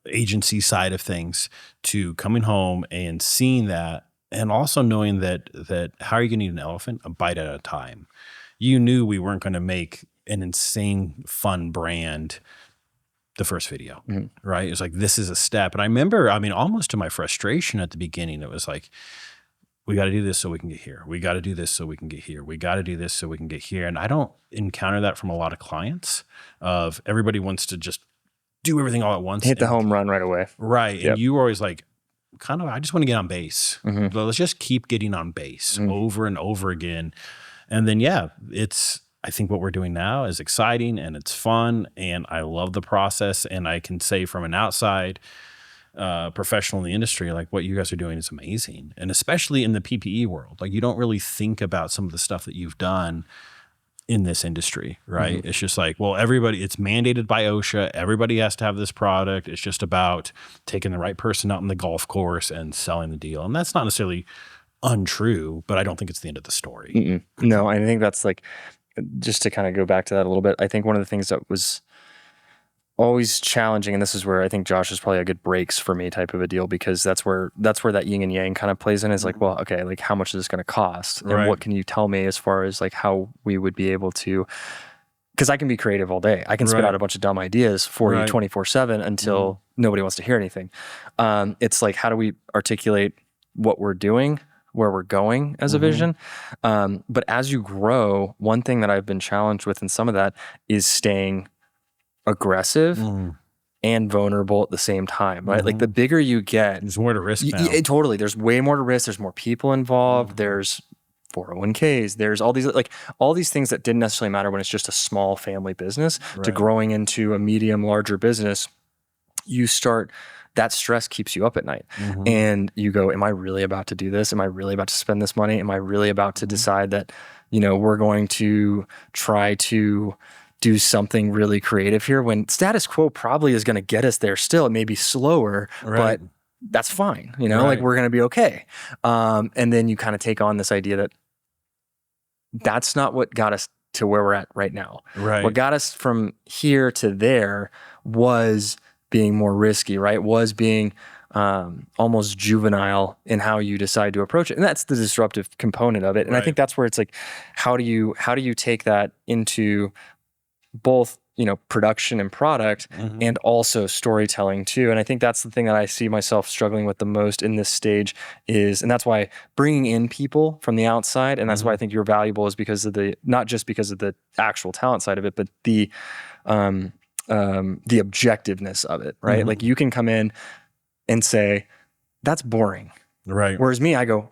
agency side of things to coming home and seeing that, and also knowing that how are you going to eat an elephant? A bite at a time. You knew we weren't going to make an insane fun brand the first video, right? It was like, this is a step. And I remember, I mean, almost to my frustration at the beginning, it was like, we got to do this so we can get here. We got to do this so we can get here. We got to do this so we can get here. And I don't encounter that from a lot of clients of everybody wants to just do everything all at once. Hit the home run right away. Right. Yep. And you were always like, I just want to get on base. Let's just keep getting on base over and over again. And then, I think what we're doing now is exciting and it's fun and I love the process. And I can say from an outside professional in the industry, like what you guys are doing is amazing. And especially in the PPE world, like you don't really think about some of the stuff that you've done in this industry, right? It's just like, well, it's mandated by OSHA. Everybody has to have this product. It's just about taking the right person out on the golf course and selling the deal. And that's not necessarily untrue, but I don't think it's the end of the story. No, I think that's like, just to kind of go back to that a little bit, I think one of the things that was always challenging, and this is where I think Josh is probably a good breaks for me type of a deal, because that's where that yin and yang kind of plays in, is like, well, okay, like how much is this going to cost? And what can you tell me as far as like how we would be able to, because I can be creative all day. I can spit out a bunch of dumb ideas for you 24/7 until nobody wants to hear anything. It's like, how do we articulate what we're doing, where we're going as a vision? But as you grow, one thing that I've been challenged with in some of that is staying aggressive and vulnerable at the same time, right? Like the bigger you get, there's more to risk now. Totally. There's way more to risk. There's more people involved. There's 401ks. There's all these things that didn't necessarily matter when it's just a small family business to growing into a medium, larger business. That stress keeps you up at night. And you go, am I really about to do this? Am I really about to spend this money? Am I really about to decide that, we're going to try to do something really creative here, when status quo probably is going to get us there still? It may be slower, but that's fine. Like we're going to be okay. And then you kind of take on this idea that that's not what got us to where we're at right now. Right. What got us from here to there was being more risky, right? Was being almost juvenile in how you decide to approach it. And that's the disruptive component of it. And I think that's where it's like, how do you take that into both, production and product, and also storytelling too. And I think that's the thing that I see myself struggling with the most in this stage and that's why bringing in people from the outside, and that's why I think you're valuable, is because of not just because of the actual talent side of it, but the objectiveness of it, right? Like you can come in and say, that's boring. Right. Whereas me, I go,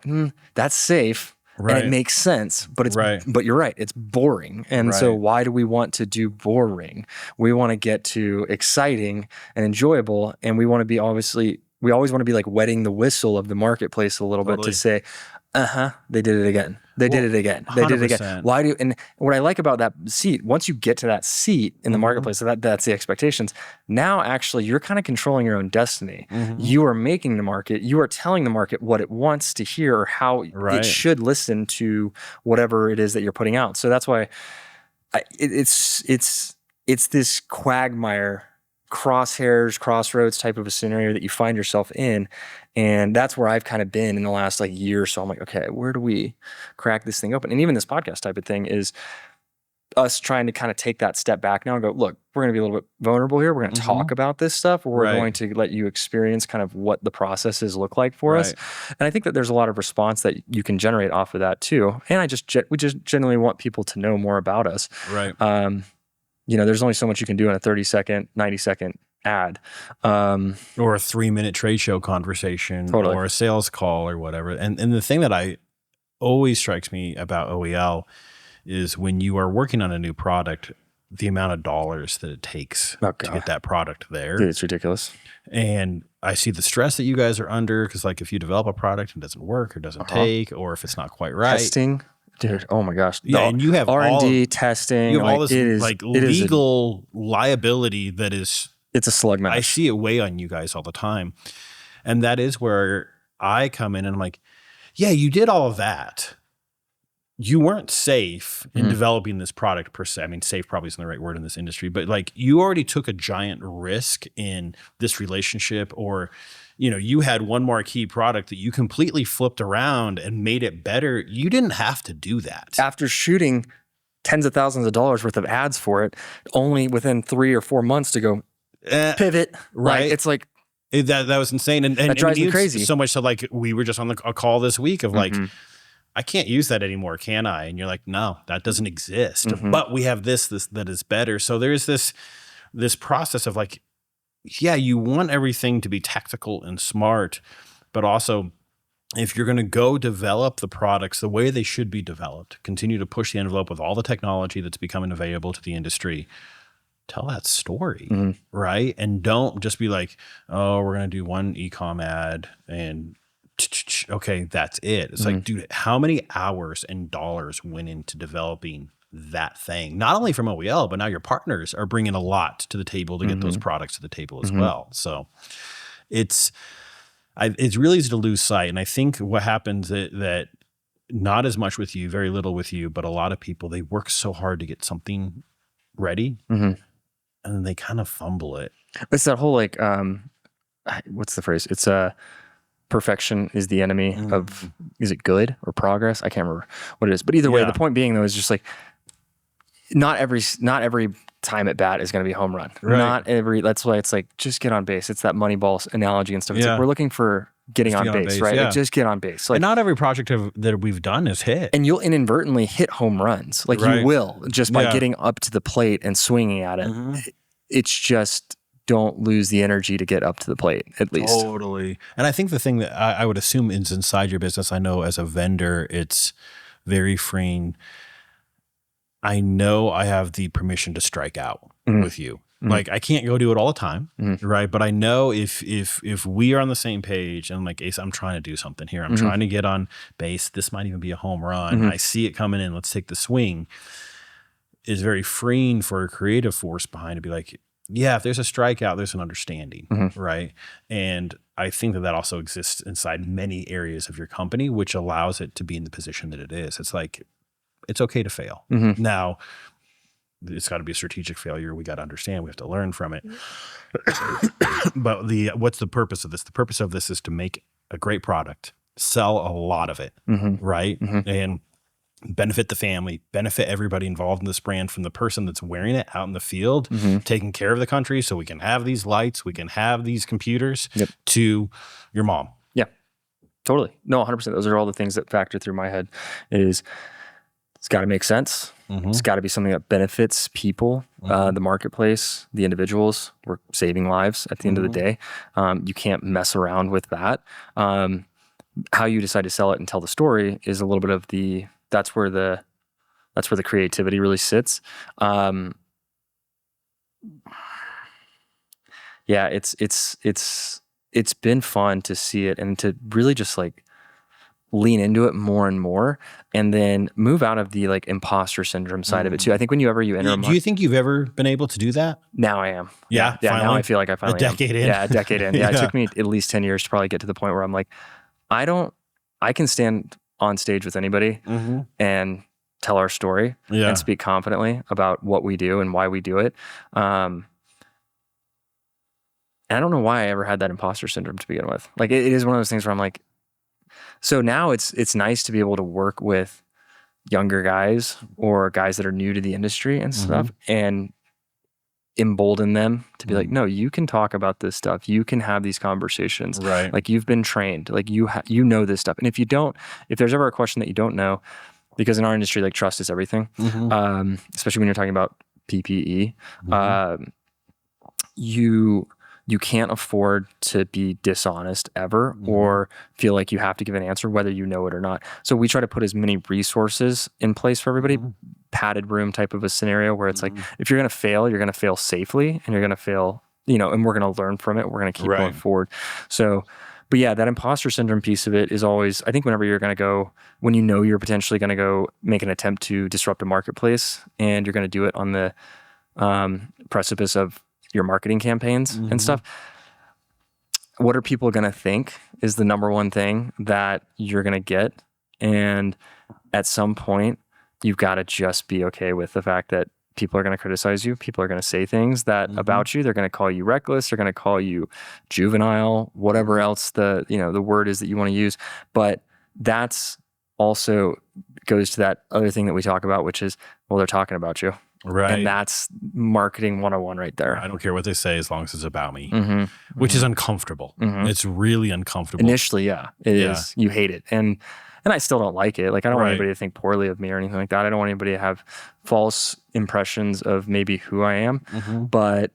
that's safe. Right. And it makes sense, but but you're right, it's boring. And so why do we want to do boring? We want to get to exciting and enjoyable. And we want to be we always want to be like wetting the whistle of the marketplace a little bit to say, they did it again. They did it again. They did it again. And what I like about that seat, once you get to that seat in the marketplace, so that's the expectations. Now, actually, you're kind of controlling your own destiny. You are making the market. You are telling the market what it wants to hear or how it should listen to whatever it is that you're putting out. So that's why it's this quagmire, crosshairs, crossroads type of a scenario that you find yourself in. And that's where I've kind of been in the last year or so. I'm like, okay, where do we crack this thing open? And even this podcast type of thing is us trying to kind of take that step back now and go, look, we're going to be a little bit vulnerable here. We're going to talk about this stuff. We're going to let you experience kind of what the processes look like for us. And I think that there's a lot of response that you can generate off of that too. And we just generally want people to know more about us. Right. There's only so much you can do in a 30-second, 90-second ad. Or a 3-minute trade show conversation or a sales call or whatever. And the thing that always strikes me about OEL is when you are working on a new product, the amount of dollars that it takes to get that product there. Dude, it's ridiculous. And I see the stress that you guys are under because if you develop a product and it doesn't work or doesn't take, or if it's not quite right. Testing. Dude, oh my gosh. Yeah, and you have R&D, testing. You have all this legal liability that is... It's a slug match. I see it weigh on you guys all the time. And that is where I come in and I'm like, yeah, you did all of that. You weren't safe in developing this product per se. I mean, safe probably isn't the right word in this industry, but you already took a giant risk in this relationship, or you had one marquee product that you completely flipped around and made it better. You didn't have to do that. After shooting tens of thousands of dollars worth of ads for it, only within 3 or 4 months to go pivot. Right. It's like, that was insane. And that drives me crazy. So much so we were just on a call this week of I can't use that anymore, can I? And you're like, no, that doesn't exist. But we have this that is better. So there's this process of you want everything to be tactical and smart, but also if you're going to go develop the products the way they should be developed, continue to push the envelope with all the technology that's becoming available to the industry, tell that story, right? And don't just be like, oh, we're going to do one e-com ad and okay, that's it. It's like, dude, how many hours and dollars went into developing that thing? Not only from OEL, but now your partners are bringing a lot to the table to get those products to the table as well. So it's really easy to lose sight. And I think what happens that not as much with you, very little with you, but a lot of people, they work so hard to get something ready and then they kind of fumble it. It's that whole what's the phrase? It's perfection is the enemy of, is it good or progress? I can't remember what it is. But either way, the point being though is just not every time at bat is going to be a home run. Right. That's why it's just get on base. It's that Moneyball analogy and stuff. It's we're looking for getting on base, right? Yeah. Just get on base. And not every project that we've done is hit. And you'll inadvertently hit home runs. You will just by getting up to the plate and swinging at it. It's just, don't lose the energy to get up to the plate, at least. Totally. And I think the thing that I would assume is inside your business, I know as a vendor, it's very freeing. I know I have the permission to strike out with you. I can't go do it all the time, right? But I know if we are on the same page and I'm like, Asa, I'm trying to do something here. I'm trying to get on base. This might even be a home run. I see it coming in. Let's take the swing. Is very freeing for a creative force behind to be like, yeah, if there's a strikeout, there's an understanding, right? And I think that also exists inside many areas of your company, which allows it to be in the position that it is. It's like, it's okay to fail. Mm-hmm. Now, it's got to be a strategic failure. We got to understand. We have to learn from it. But what's the purpose of this? The purpose of this is to make a great product, sell a lot of it, right? And benefit the family, benefit everybody involved in this brand, from the person that's wearing it out in the field, taking care of the country so we can have these lights, we can have these computers, to your mom. Yeah, totally. No, 100%. Those are all the things that factor through my head. Is it's got to make sense. It's got to be something that benefits people, the marketplace, the individuals. We're saving lives at the end of the day. You can't mess around with that. How you decide to sell it and tell the story is a little bit of that's where the creativity really sits. Yeah, it's been fun to see it and to really just like lean into it more and more, and then move out of the like imposter syndrome side of it too. I think whenever you enter, do you think you've ever been able to do that? Now I am. Yeah. Now I feel like I finally a decade in. Yeah, a decade in. Yeah, it took me at least 10 years to probably get to the point where I'm like, I can stand on stage with anybody and tell our story and speak confidently about what we do and why we do it. And I don't know why I ever had that imposter syndrome to begin with. Like it is one of those things where I'm like, so now it's nice to be able to work with younger guys or guys that are new to the industry and stuff, and embolden them to be like, no, you can talk about this stuff. You can have these conversations. Right. Like you've been trained, like you know this stuff. And if there's ever a question that you don't know, because in our industry, like trust is everything. Especially when you're talking about PPE, you can't afford to be dishonest ever or feel like you have to give an answer whether you know it or not. So we try to put as many resources in place for everybody, padded room type of a scenario where it's like, if you're going to fail, you're going to fail safely, and you're going to fail, and we're going to learn from it. We're going to keep going forward. So, but yeah, that imposter syndrome piece of it is always, I think whenever you're going to go, when you know you're potentially going to go make an attempt to disrupt a marketplace, and you're going to do it on the precipice of your marketing campaigns and stuff, what are people going to think is the number one thing that you're going to get. And at some point, you've got to just be okay with the fact that people are going to criticize you. People are going to say things that about you. They're going to call you reckless. They're going to call you juvenile, whatever else the word is that you want to use. But that's also goes to that other thing that we talk about, which is, well, they're talking about you. Right. And that's marketing 101 right there. I don't care what they say as long as it's about me, which is uncomfortable. It's really uncomfortable. Initially, yeah, it is. You hate it. And I still don't like it. Like, I don't want anybody to think poorly of me or anything like that. I don't want anybody to have false impressions of maybe who I am. But,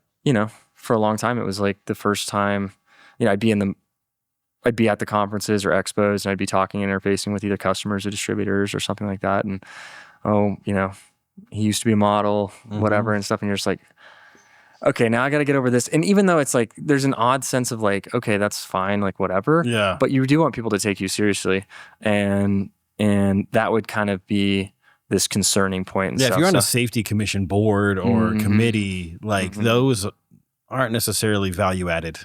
for a long time, it was like the first time, I'd be at the conferences or expos, and I'd be talking, interfacing with either customers or distributors or something like that. And, he used to be a model, whatever and stuff. And you're just like, okay, now I got to get over this. And even though it's like, there's an odd sense of like, okay, that's fine, like whatever. Yeah. But you do want people to take you seriously. And that would kind of be this concerning point. And yeah. stuff. If you're on a safety commission board or committee, like those aren't necessarily value added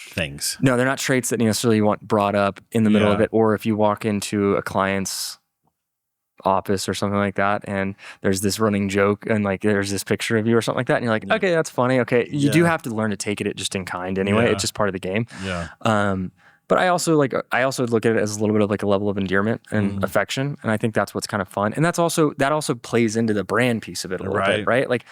things. No, they're not traits that necessarily you want brought up in the middle of it. Or if you walk into a client's office or something like that, and there's this running joke, and like there's this picture of you or something like that, and you're like, okay, that's funny. Okay, you do have to learn to take it just in kind anyway. It's just part of the game. Yeah. But I also look at it as a little bit of like a level of endearment and affection, and I think that's what's kind of fun, and that also plays into the brand piece of it a little bit, right? Like,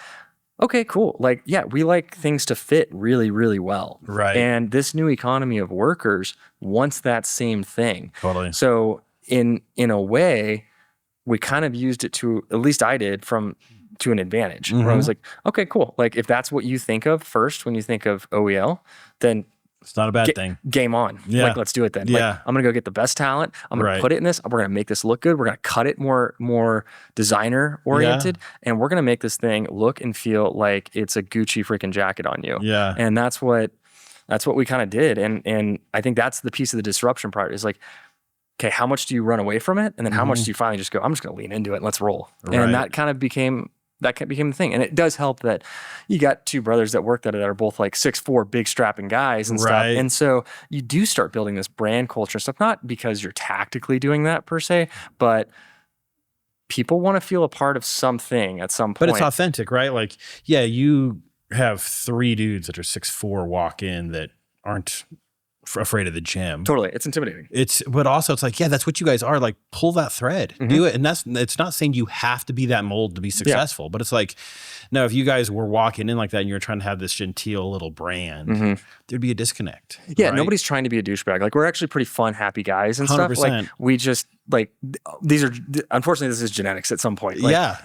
okay, cool. Like, yeah, we like things to fit really, really well, right? And this new economy of workers wants that same thing. Totally. So in a way, we kind of used it to, at least I did, to an advantage. Where I was like, okay, cool. Like if that's what you think of first when you think of OEL, then it's not a bad thing. Game on. Yeah. Like, let's do it then. Yeah. Like, I'm going to go get the best talent. I'm going to put it in this. We're going to make this look good. We're going to cut it more designer oriented. And we're going to make this thing look and feel like it's a Gucci freaking jacket on you. Yeah. And that's what we kind of did. And I think that's the piece of the disruption part is like, okay, how much do you run away from it? And then how much do you finally just go, I'm just going to lean into it and let's roll. Right. And that kind of became the thing. And it does help that you got two brothers that work at it that are both like 6'4", big strapping guys and stuff. And so you do start building this brand culture and stuff, not because you're tactically doing that per se, but people want to feel a part of something at some point. But it's authentic, right? Like, yeah, you have 3 dudes that are 6'4" walk in that aren't afraid of the gym. Totally. It's intimidating. But also it's like, yeah, that's what you guys are. Like, pull that thread, do it. And it's not saying you have to be that mold to be successful, but it's like, no, if you guys were walking in like that and you're trying to have this genteel little brand, there'd be a disconnect. Yeah. right? Nobody's trying to be a douchebag. Like, we're actually pretty fun, happy guys and stuff. 100%. Like, we just like, these are, unfortunately, this is genetics at some point. Like,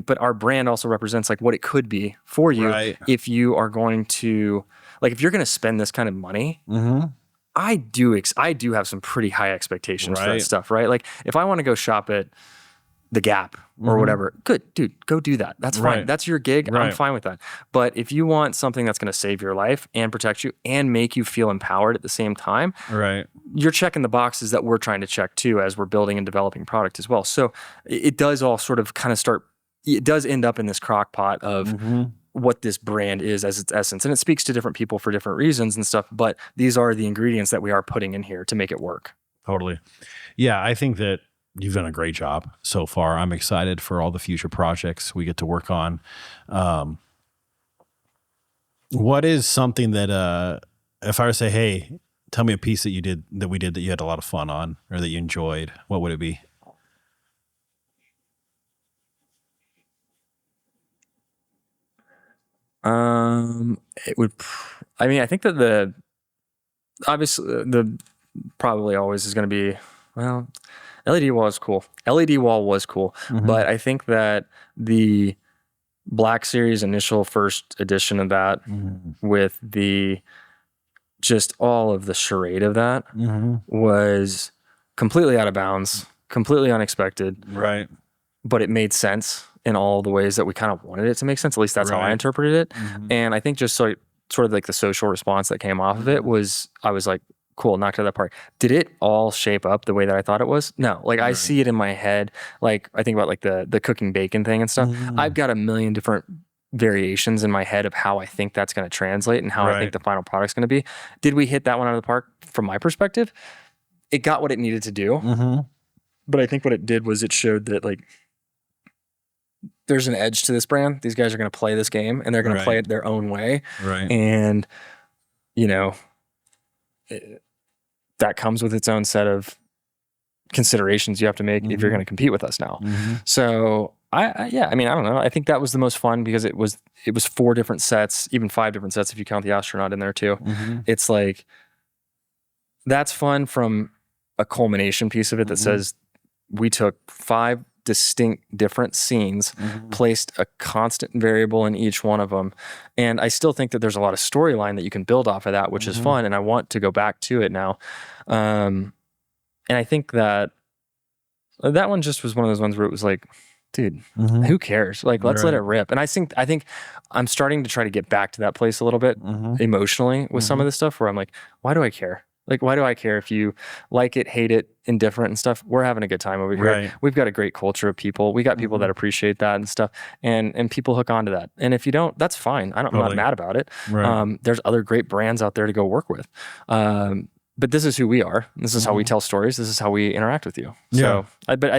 but our brand also represents like what it could be for you if you are going to, like, if you're going to spend this kind of money, I do have some pretty high expectations for that stuff, right? Like, if I want to go shop at the Gap or whatever, good, dude, go do that. That's fine. That's your gig. I'm fine with that. But if you want something that's going to save your life and protect you and make you feel empowered at the same time, you're checking the boxes that we're trying to check too as we're building and developing product as well. So it does all sort of kind of it does end up in this crock pot of what this brand is as its essence. And it speaks to different people for different reasons and stuff, but these are the ingredients that we are putting in here to make it work. Totally. Yeah, I think that you've done a great job so far. I'm excited for all the future projects we get to work on. What is something that, if I were to say, hey, tell me a piece that we did that you had a lot of fun on or that you enjoyed, what would it be? It would, I think that obviously the probably always is going to be, well, LED wall is cool. LED wall was cool, but I think that the Black Series initial first edition of that with just all of the charade of that was completely out of bounds, completely unexpected. Right. But it made sense in all the ways that we kind of wanted it to make sense. At least that's how I interpreted it. And I think just sort of like the social response that came off of it was, I was like, cool, knocked it out of the park. Did it all shape up the way that I thought it was? No. Like, I see it in my head. Like, I think about like the cooking bacon thing and stuff. I've got a million different variations in my head of how I think that's going to translate and how I think the final product's going to be. Did we hit that one out of the park? From my perspective, it got what it needed to do. But I think what it did was it showed that, like, there's an edge to this brand. These guys are going to play this game and they're going to play it their own way. And, you know, that comes with its own set of considerations you have to make if you're going to compete with us now. So I don't know. I think that was the most fun because it was 4 different sets, even 5 different sets if you count the astronaut in there too. It's like, that's fun from a culmination piece of it that says we took 5 distinct different scenes, placed a constant variable in each one of them. And I still think that there's a lot of storyline that you can build off of that, which is fun. And I want to go back to it now. And I think that one just was one of those ones where it was like, dude, who cares? Like, let's let it rip. And I think I'm starting to try to get back to that place a little bit emotionally with some of this stuff where I'm like, why do I care? Like, why do I care if you like it, hate it, indifferent and stuff? We're having a good time over here. We've got a great culture of people. We got people that appreciate that and stuff. And people hook onto that. And if you don't, that's fine. I'm not mad about it. There's other great brands out there to go work with. But this is who we are. This is how we tell stories. This is how we interact with you. So,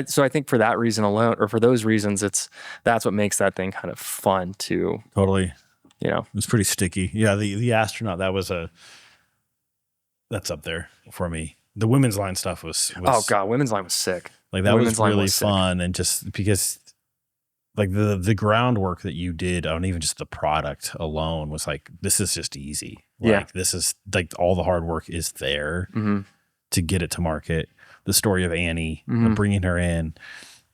so I think for that reason alone, or for those reasons, that's what makes that thing kind of fun to. Totally. You know, it's pretty sticky. Yeah. The astronaut, that's up there for me. The women's line stuff was oh god, women's line was sick. Like, that was really fun, and just because like the groundwork that you did on even just the product alone was like, this is just easy. Like, this is like, all the hard work is there to get it to market. The story of Annie, bringing her in,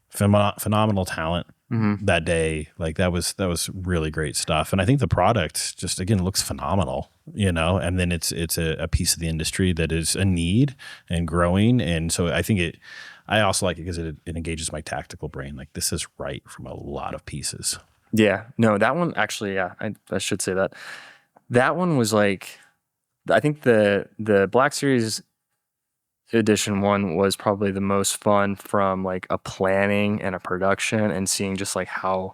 phenomenal talent that day. Like, that was really great stuff. And I think the product just, again, looks phenomenal, you know, and then it's a piece of the industry that is a need and growing. And so I think I also like it because it engages my tactical brain. Like, this is right from a lot of pieces. Yeah, no, that one actually, I should say that. That one was like, I think the Black Series edition one was probably the most fun from like a planning and a production and seeing just like how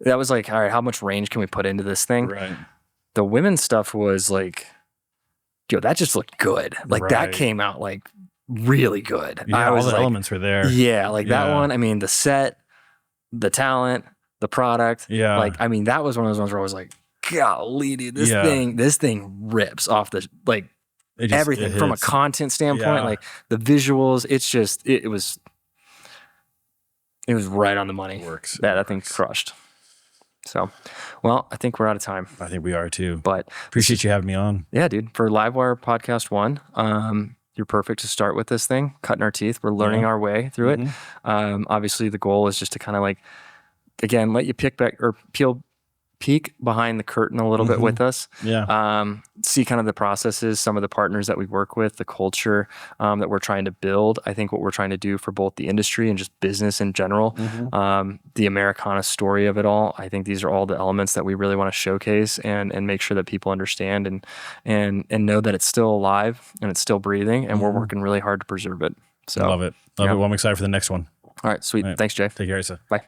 that was like, all right, how much range can we put into this thing? Right. The women's stuff was like, yo, that just looked good. Like, that came out like really good. Yeah, I was all the like, elements were there. yeah, like that Yeah. one. I mean, the set, the talent, the product. Yeah. Like, I mean, that was one of those ones where I was like, golly, dude, this thing rips off the, like, everything from a content standpoint, like the visuals. It's just, it was right on the money. Works. Yeah, that thing crushed. So, well, I think we're out of time. I think we are too. But appreciate you having me on. Yeah, dude. For LiveWire Podcast 1, you're perfect to start with this thing, cutting our teeth. We're learning our way through it. Obviously, the goal is just to kind of like, again, let you peek behind the curtain a little bit with us. Yeah. See kind of the processes, some of the partners that we work with, the culture that we're trying to build. I think what we're trying to do for both the industry and just business in general, the Americana story of it all. I think these are all the elements that we really want to showcase and make sure that people understand and know that it's still alive and it's still breathing, and we're working really hard to preserve it. So I love it. Love it. Well, I'm excited for the next one. All right, sweet. All right. Thanks, Jay. Take care, Asa. Bye.